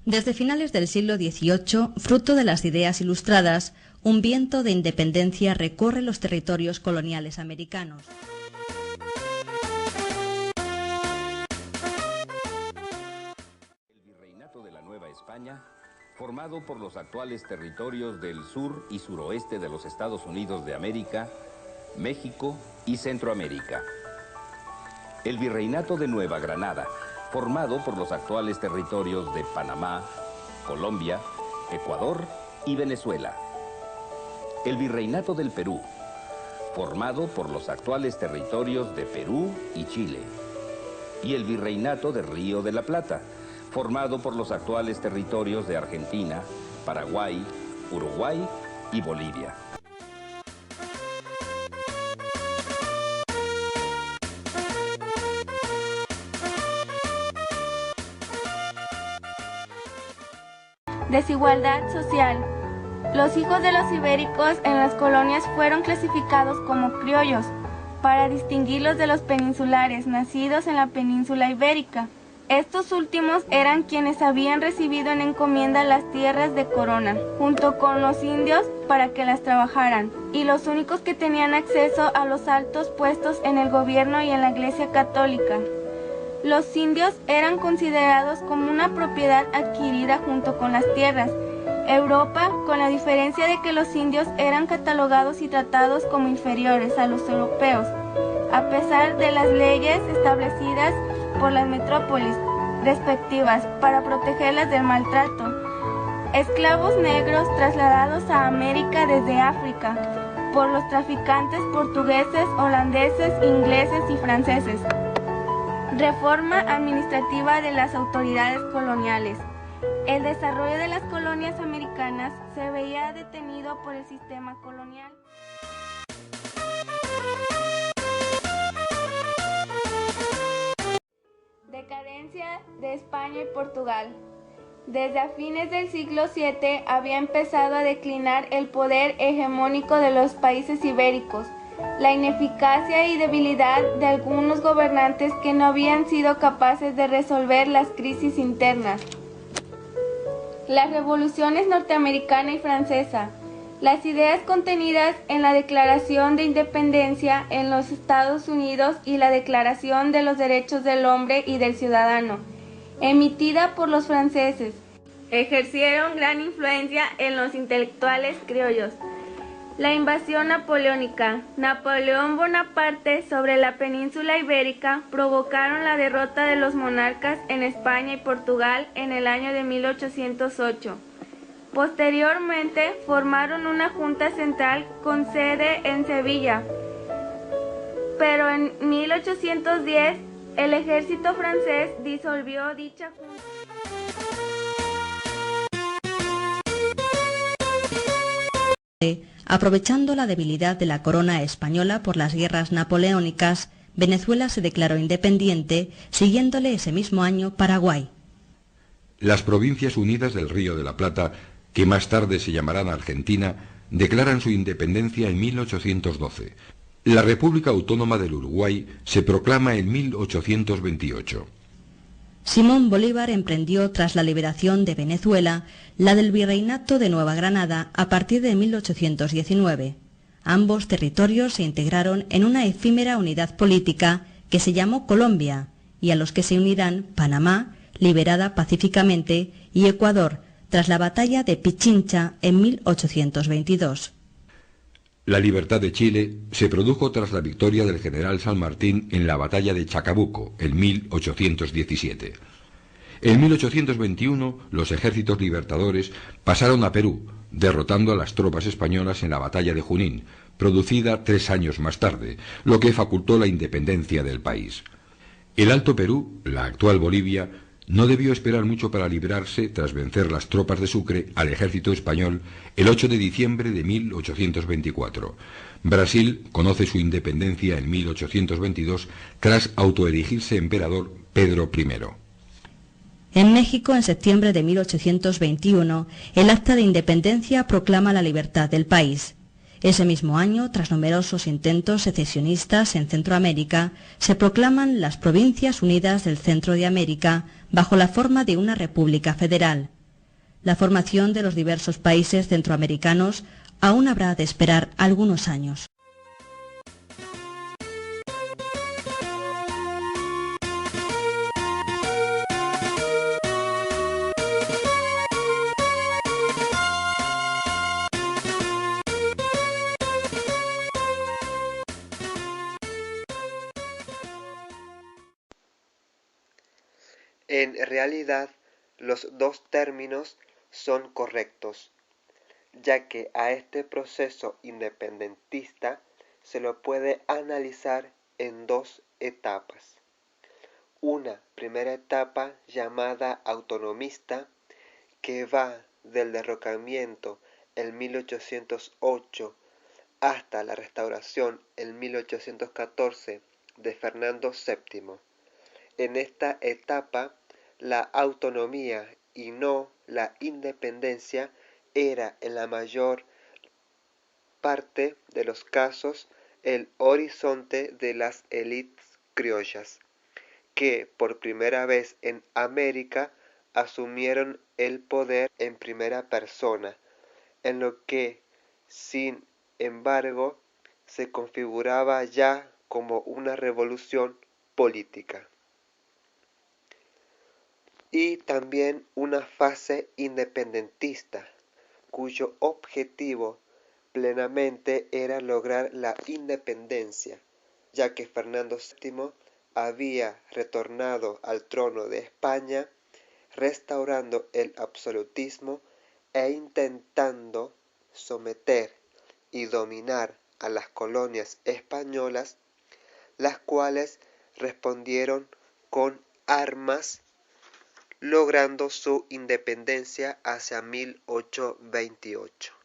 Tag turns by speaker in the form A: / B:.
A: Desde finales del siglo XVIII, fruto de las ideas ilustradas, un viento de independencia recorre los territorios coloniales americanos.
B: El Virreinato de la Nueva España, formado por los actuales territorios del sur y suroeste de los Estados Unidos de América, México y Centroamérica. El Virreinato de Nueva Granada, formado por los actuales territorios de Panamá, Colombia, Ecuador y Venezuela. El Virreinato del Perú, formado por los actuales territorios de Perú y Chile. Y el Virreinato del Río de la Plata, formado por los actuales territorios de Argentina, Paraguay, Uruguay y Bolivia.
C: Desigualdad social. Los hijos de los ibéricos en las colonias fueron clasificados como criollos, para distinguirlos de los peninsulares nacidos en la península ibérica. Estos últimos eran quienes habían recibido en encomienda las tierras de corona, junto con los indios para que las trabajaran, y los únicos que tenían acceso a los altos puestos en el gobierno y en la Iglesia Católica. Los indios eran considerados como una propiedad adquirida junto con las tierras. Europa, con la diferencia de que los indios eran catalogados y tratados como inferiores a los europeos, a pesar de las leyes establecidas por las metrópolis respectivas para protegerlas del maltrato. Esclavos negros trasladados a América desde África por los traficantes portugueses, holandeses, ingleses y franceses. Reforma administrativa de las autoridades coloniales. El desarrollo de las colonias americanas se veía detenido por el sistema colonial. Decadencia de España y Portugal. Desde a fines del siglo VII había empezado a declinar el poder hegemónico de los países ibéricos, la ineficacia y debilidad de algunos gobernantes que no habían sido capaces de resolver las crisis internas. Las revoluciones norteamericana y francesa, las ideas contenidas en la Declaración de Independencia en los Estados Unidos y la Declaración de los Derechos del Hombre y del Ciudadano, emitida por los franceses, ejercieron gran influencia en los intelectuales criollos. La invasión napoleónica, Napoleón Bonaparte sobre la península ibérica provocaron la derrota de los monarcas en España y Portugal en el año de 1808. Posteriormente formaron una junta central con sede en Sevilla, pero en 1810 el ejército francés disolvió dicha junta.
A: Aprovechando la debilidad de la corona española por las guerras napoleónicas, Venezuela se declaró independiente, siguiéndole ese mismo año Paraguay.
D: Las Provincias Unidas del Río de la Plata, que más tarde se llamarán Argentina, declaran su independencia en 1812. La República Autónoma del Uruguay se proclama en 1828.
A: Simón Bolívar emprendió, tras la liberación de Venezuela, la del Virreinato de Nueva Granada a partir de 1819. Ambos territorios se integraron en una efímera unidad política que se llamó Colombia, y a los que se unirán Panamá, liberada pacíficamente, y Ecuador, tras la batalla de Pichincha en 1822.
D: La libertad de Chile se produjo tras la victoria del general San Martín en la batalla de Chacabuco, en 1817. En 1821, los ejércitos libertadores pasaron a Perú, derrotando a las tropas españolas en la batalla de Junín, producida 3 años más tarde, lo que facultó la independencia del país. El Alto Perú, la actual Bolivia, no debió esperar mucho para librarse, tras vencer las tropas de Sucre al ejército español, el 8 de diciembre de 1824. Brasil conoce su independencia en 1822 tras autoerigirse emperador Pedro I.
A: En México, en septiembre de 1821, el Acta de Independencia proclama la libertad del país. Ese mismo año, tras numerosos intentos secesionistas en Centroamérica, se proclaman las Provincias Unidas del Centro de América bajo la forma de una república federal. la formación de los diversos países centroamericanos aún habrá de esperar algunos años.
E: En realidad, los dos términos son correctos, ya que a este proceso independentista se lo puede analizar en dos etapas. Una primera etapa llamada autonomista, que va del derrocamiento en 1808 hasta la restauración en 1814 de Fernando VII. En esta etapa, la autonomía y no la independencia era en la mayor parte de los casos el horizonte de las élites criollas, que por primera vez en América asumieron el poder en primera persona, en lo que, sin embargo, se configuraba ya como una revolución política. Y también una fase independentista, cuyo objetivo plenamente era lograr la independencia, ya que Fernando VII había retornado al trono de España, restaurando el absolutismo e intentando someter y dominar a las colonias españolas, las cuales respondieron con armas, logrando su independencia hacia 1828.